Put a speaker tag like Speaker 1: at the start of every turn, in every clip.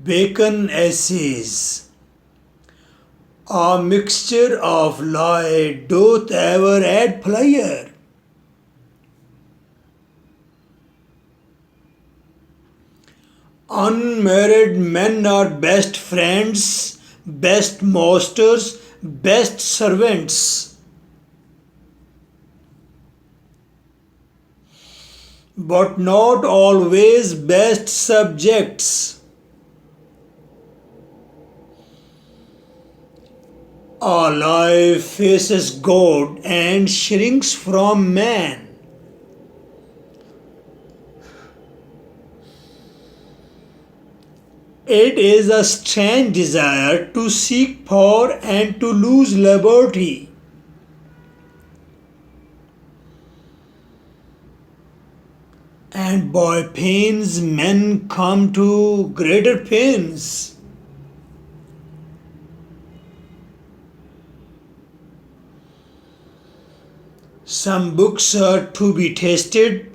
Speaker 1: Bacon essays, a mixture of lie doth ever add fire. Unmarried men are best friends, best masters, best servants. But not always best subjects. A lie faces God and shrinks from man. It is a strange desire to seek for and to lose liberty. And by pains men come to greater pains. Some books are to be tasted,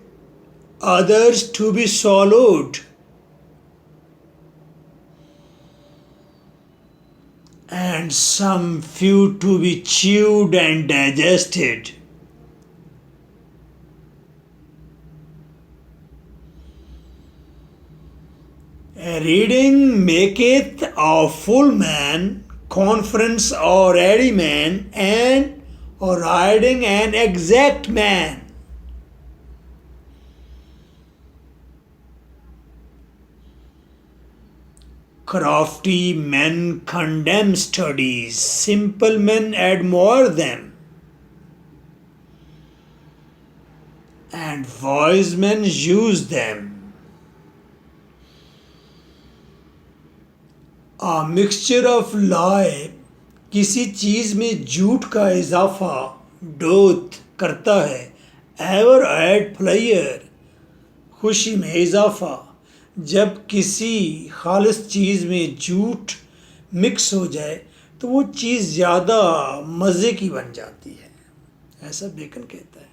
Speaker 1: others to be swallowed, and some few to be chewed and digested. A reading maketh a full man, conference a ready man, and a riding an exact man. Crafty men condemn studies, simple men admire them, and wise men use them. A mixture of lie, किसी चीज़ में झूठ का इजाफा डोथ करता है, ever add flyer, खुशी में इजाफा. जब किसी खालिस चीज़ में झूठ मिक्स हो जाए तो वो चीज़ ज़्यादा मज़े की बन जाती है, ऐसा बेकन कहता है.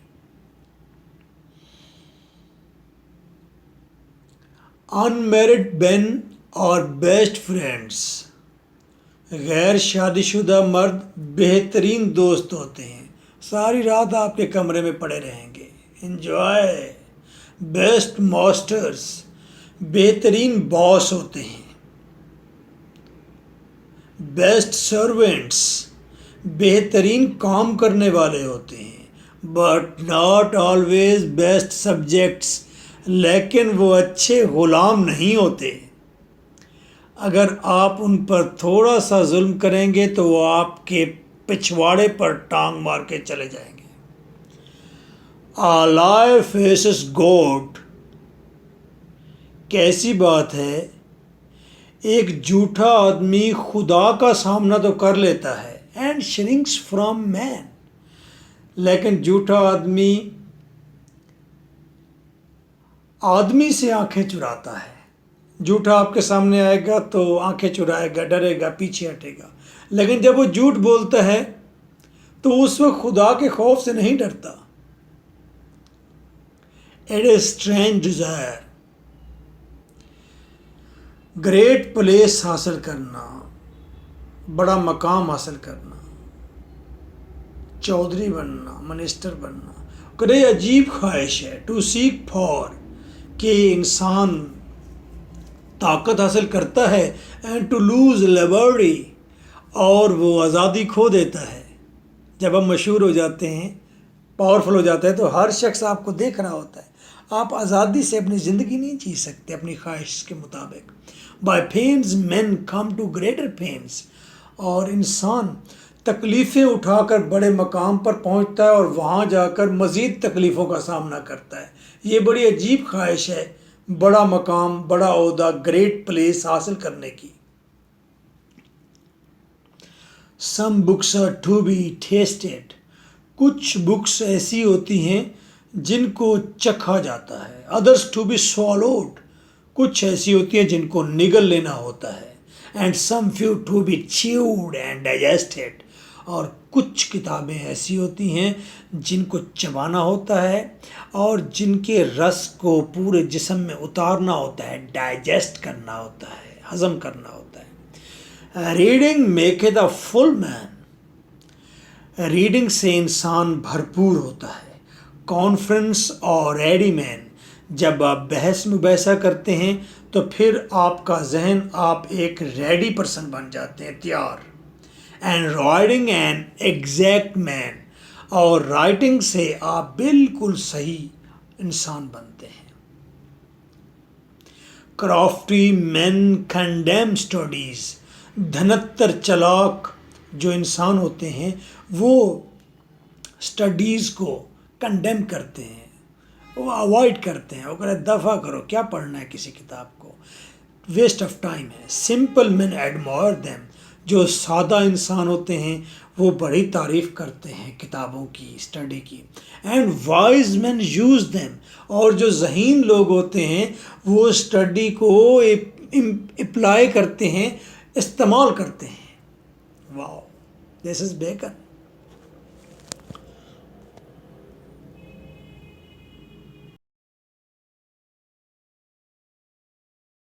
Speaker 1: अनमैरिड men और बेस्ट फ्रेंड्स, गैर शादीशुदा मर्द बेहतरीन दोस्त होते हैं, सारी रात आपके कमरे में पड़े रहेंगे. एंजॉय. बेस्ट मास्टर्स, बेहतरीन बॉस होते हैं. बेस्ट सर्वेंट्स, बेहतरीन काम करने वाले होते हैं. But not always best subjects, लेकिन वो अच्छे ग़ुलाम नहीं होते. अगर आप उन पर थोड़ा सा जुल्म करेंगे तो वो आपके पिछवाड़े पर टांग मार के चले जाएंगे. A lie faces God. कैसी बात है, एक झूठा आदमी खुदा का सामना तो कर लेता है, and shrinks from man, लेकिन झूठा आदमी से आंखें चुराता है. झूठा आपके सामने आएगा तो आंखें चुराएगा, डरेगा, पीछे हटेगा, लेकिन जब वो झूठ बोलता है तो उस वक्त खुदा के खौफ से नहीं डरता. It is strange desire. Great place हासिल करना, बड़ा मकाम हासिल करना, चौधरी बनना, मिनिस्टर बनना, बड़ी अजीब ख्वाहिश है. टू सीक फॉर, कि इंसान ताकत हासिल करता है, एंड टू लूज़ लिबर्टी, और वो आज़ादी खो देता है. जब हम मशहूर हो जाते हैं, पावरफुल हो जाता है, तो हर शख्स आपको देख रहा होता है. आप आज़ादी से अपनी ज़िंदगी नहीं जी सकते अपनी ख्वाहिश के मुताबिक. By pains man come to greater pains, और इंसान तकलीफ़ें उठाकर बड़े मकाम पर पहुंचता है और वहां जाकर मज़ीद तकलीफ़ों का सामना करता है. ये बड़ी अजीब ख्वाहिश है, बड़ा मकाम, बड़ा ओहदा, ग्रेट प्लेस हासिल करने की. Some books are to be tasted. कुछ बुक्स ऐसी होती हैं जिनको चखा जाता है. Others to be swallowed. कुछ ऐसी होती हैं जिनको निगल लेना होता है. And some few to be chewed and digested. और कुछ किताबें ऐसी होती हैं जिनको चबाना होता है और जिनके रस को पूरे जिस्म में उतारना होता है, डाइजेस्ट करना होता है, ہضم کرنا ہوتا ہے. Reading make a the full man. Reading سے انسان بھرپور ہوتا ہے. کانفرنس اور ریڈی مین. جب آپ بحث مباحثہ کرتے ہیں تو پھر آپ کا ذہن آپ ایک ریڈی پرسن بن جاتے ہیں, تیار. اینڈ رائڈنگ این ایگزیکٹ مین. اور رائٹنگ سے آپ بالکل صحیح انسان بنتے ہیں. کرافٹی مین کنڈیم اسٹڈیز. دھنتر چلاک جو انسان ہوتے ہیں وہ اسٹڈیز کو کنڈیم کرتے ہیں, وہ اوائڈ کرتے ہیں. وہ کہتے دفع کرو, کیا پڑھنا ہے کسی کتاب کو, ویسٹ آف ٹائم ہے. سمپل مین ایڈمائر دیم. جو سادہ انسان ہوتے ہیں وہ بڑی تعریف کرتے ہیں کتابوں کی, اسٹڈی کی. And wise men use them. اور جو ذہین لوگ ہوتے ہیں وہ اسٹڈی کو اپلائی کرتے ہیں, استعمال کرتے ہیں. واو, دس از بیکن.